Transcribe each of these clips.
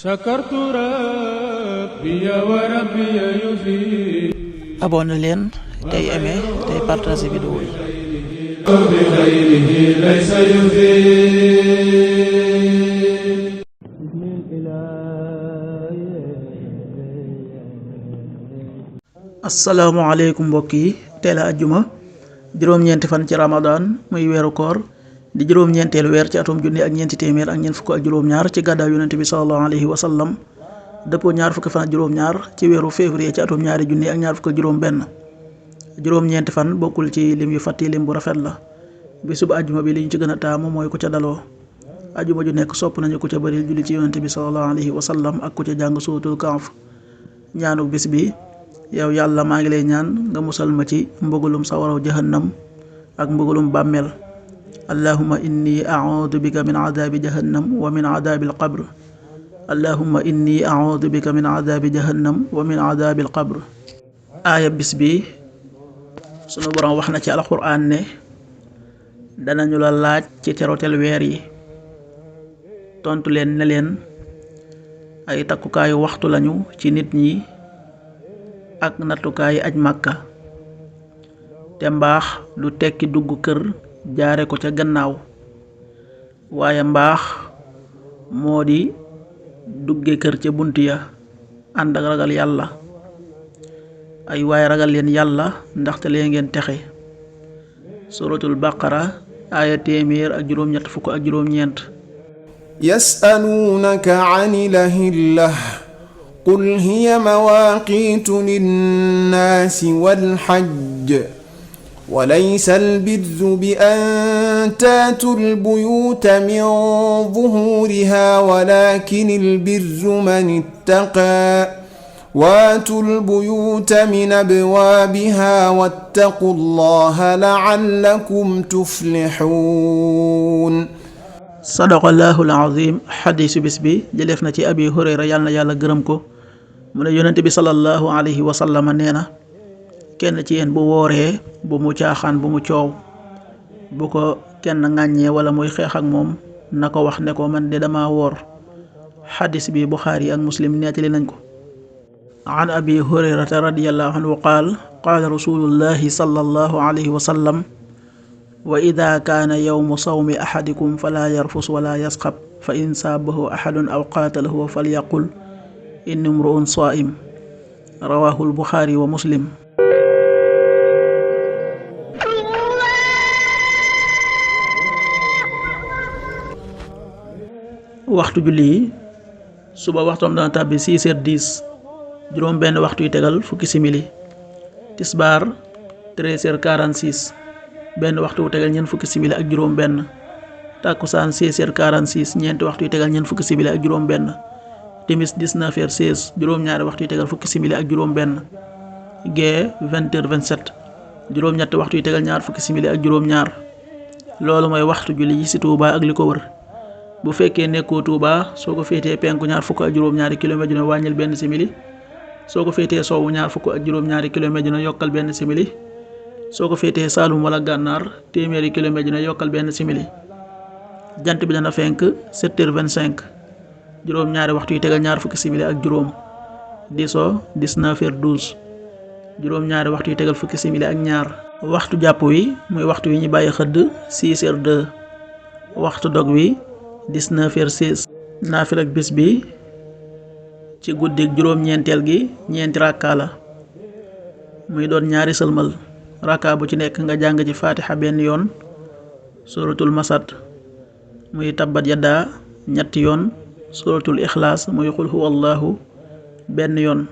sakartu rabbi wa rabbi yufi. abonné leen tey aimé tey partagé vidéo yi. bi xayrihi laysa yufi. asalaamaaleykum mbokk yi, teel a ajjuma juróom-ñeenti fan ci ramadan muy weeru koor di juróom-ñeenteelu weer ci atum junni ak ñeenti téeméer ak ñeent fukk ak juróom-ñaar ci gàddaay yonent bi sallallahu alayhi wa sallam dëppoo ñaar fukki fan ak juróom-ñaar ci weeru février ci atum ñaari junni ak ñaar fukk ak juróom-benn. juróom-ñeenti fan bokkul ci lim yu fàtti lim bu rafet la. bisub ajjuma bi li ñu ci gën a taamu mooy ku ca daloo. ajjuma ju nekk sopp nañu ku ca bëril julli ci yonent bi sallallahu alayhi wa sallam ak ku ca jàng suuratul Kahf. ñaanu bis bi: yow yàlla maa ngi lay ñaan nga musal ma ci mbëggalum sawaraw jahannam ak mbëggalum bàmmeel. allahumma inni a'uudu bika min adaabi jahannam wa min adaabil qabr. allahumma inni a'uudu bika min adaabi jahannam wa min adaabil qabr. aaya bis bi sunu borom wax na ci alxuraan ne danañu la laaj ci terotel weer yi. tontu leen ne leen ay takkukaayu waxtu lañu ci nit ñi ak nattukaayi aj màkka, te mbaax du tekki dugg kër jaare ko ca gannaaw, waaye mbaax moo di dugge kër ca bunt ya ànd ak ragal yàlla. ay waaye ragal leen yàlla ndaxte lee ngeen texe. suratul baqara aaya téeméer ak juróom-ñett fukk ak juróom-ñeent. yasaluunaka anil ahillah qul hiya mawaaqiitu linnaasi wal hajj walaysa albirru bi an taatuu albuyuuta min zuhuurihaa walaakin albirru man ittaqaa waatuu albuyuuta min abwaabihaa wattaquu llaaha la'allakum tuflihuun. sadaqallaahu al-aziim. xadiisu bis bi jëleef na ci abi hurayra yàlla na yàlla gërëm ko mu ne yonent bi sallallahu alayhi wa sallam nee na kenn ci yéen bu wooree bu mu caaxaan bu mu coow, bu ko kenn ŋàññee wala muy xeex ak moom na ko wax ne ko man de dama woor. xadis bi buxaari ak muslim nettali nañ ko. an abi hurayrata radiyallahu anhu qaal qaala rasulullahi sallallahu alayhi wa sallam wa ida kaana yawmu sawmi ahadikum fala yarfus wala yasxab fa in saabahu ahadun aw qaatalahu falyaqul inni imru'un saa'im. rawaahu al-buxaari wa muslim. waxtu julli yi suba waxtoom dana tàbbi 6h10, juróom benn waxtu yu tegal fukki simili. tisbaar 13h46, benn waxtu wu tegal ñeent fukki simili ak juróom benn. takkusaan 16h46, ñeenti waxtu yu tegal ñeent fukki simili ak juróom benn. timis 19h16, juróom-ñaari waxtu yu tegal fukki simili ak juróom benn. gee 20h27, juróom-ñetti waxtu yu tegal ñaar fukki simili ak juróom-ñaar. loolu mooy waxtu julli yi ci Touba ak li ko wër. bu fekkee nekkoo Touba, soo ko féetee penku ñaar fukk ak juróom-ñaari kilomètre dina wàññil benn simili. soo ko féetee sowwu ñaar fukk ak juróom-ñaari kilomètre dina yokkal benn simili. soo ko féetee Saalum wala Gànnaar téeméeri kilomètre dina yokkal benn simili. jant bi dana fenk 7h25, juróom-ñaari waxtu yu tegal ñaar fukki simili ak juróom. di so 19h12, juróom-ñaari waxtu yu tegal fukki simili ak ñaar. waxtu jàpp wi muy waxtu wi ñu bàyyi xëdd 6h02, waxtu dog wi 19h16. naafila ak bis bi ci guddik juróom-ñeenteel gi ñeenti rakka la, muy doon ñaari sëlmal. rakka bu ci nekk nga jàng ci fatiha benn yoon, suratul masad muy tabbat yaddaa ñetti yoon, suratul ixlaas muy xul huwallahu benn yoon.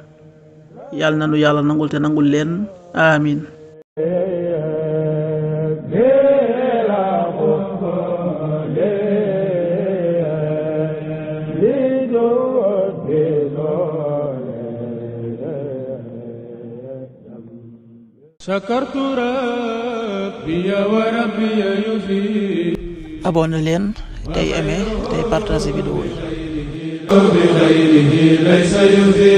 yàlla na nu yàlla nangul te nangul leen amin. sakartu rabbi wa rabbi yufi. abonné leen tey aimé tey partagé vidéo yi. bi xayrihi laysa yufi.